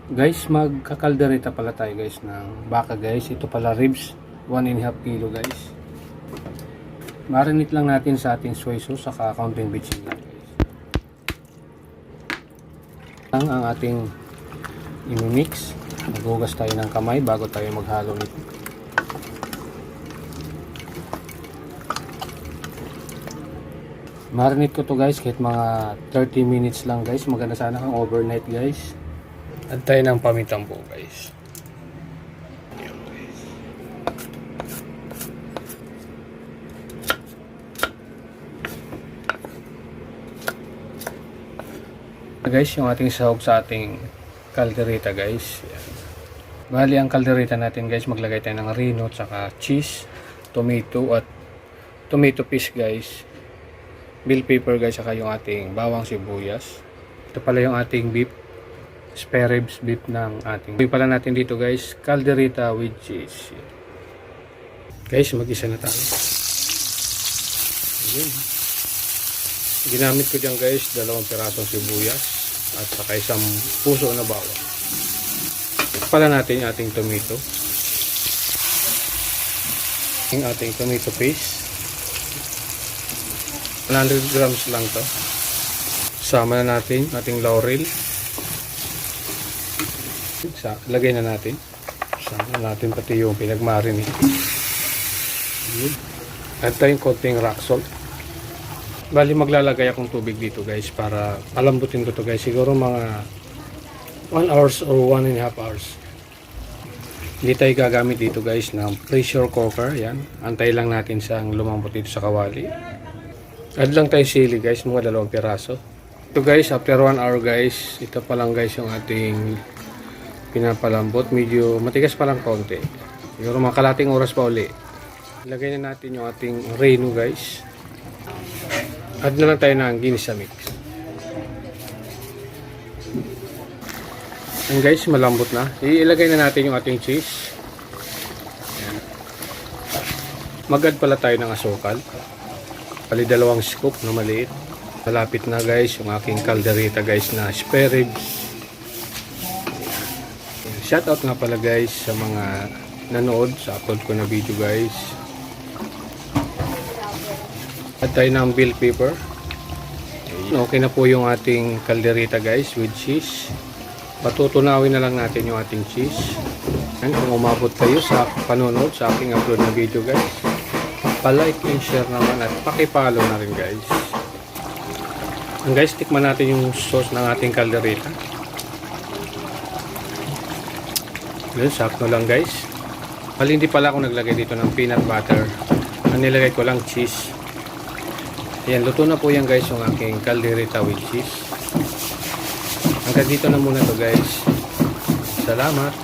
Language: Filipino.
Guys, magkakaldereta pala tayo guys ng baka guys. Ito pala ribs, 1.5 kilo guys. Marinate lang natin sa ating soy sauce saka kaunting bitchin lang guys. Ang ating imimix. Maghugas tayo ng kamay bago tayo maghalo nito. Marinate ko to guys kahit mga 30 minutes lang guys. Maganda sana kang overnight guys. Add tayo ng pamintang buo guys. Ayan guys. Guys, yung ating sahog sa ating kaldereta guys. Ayan. Bali ang kaldereta natin guys, maglagay tayo ng rino, tsaka cheese, tomato at tomato paste guys. Bell pepper guys, saka yung ating bawang sibuyas. Ito pala yung ating beef. Spare ribs beef ng ating. Gawin pala natin dito guys, caldereta with cheese. Guys, mag-isa na tayo. Ayan. Ginamit ko dyan guys, 2 pirasong sibuyas at saka isang puso na bawang. Pala natin yung ating tomato. Yung ating tomato paste. 100 grams lang to. Sama na natin ating laurel. Lagay na natin. Sama natin pati yung pinagmarinate. At tayong konting rock salt. Bali maglalagay akong tubig dito guys para palambutin ko to guys. Siguro mga 1 hours or 1.5 hours. Hindi tayo gagamit dito guys ng pressure cooker. Yan. Antay lang natin siyang lumambot dito sa kawali. Add lang tayo sili guys. Mga 2 piraso. Ito guys after 1 hour guys. Ito pa lang guys yung ating pinapalambot. Medyo matigas pa lang konti. Siguro mga kalating oras pa uli. Ilagay na natin yung ating reno guys. Add na lang tayo ng ginisa mix. And guys, malambot na. Ilagay na natin yung ating cheese. Mag-add pala tayo ng asukal. Pali 2 scoop na maliit. Malapit na guys yung aking caldereta guys na spare ribs. Shoutout nga pala guys sa mga nanood sa upload ko na video guys. Add tayo ng bell pepper. Okay na po yung ating caldereta guys with cheese. Patutunawin na lang natin yung ating cheese. And kung umabot kayo sa panonood sa aking upload na video guys, palike and share naman at pakipalo na rin guys. And guys, tikman natin yung sauce ng ating caldereta. Yun, sakto lang guys. Bali hindi pala ako naglagay dito ng peanut butter. Ang nilagay ko lang cheese. Ayan, luto na po yan guys yung aking caldereta with cheese. Hanggang dito na muna to guys. Salamat.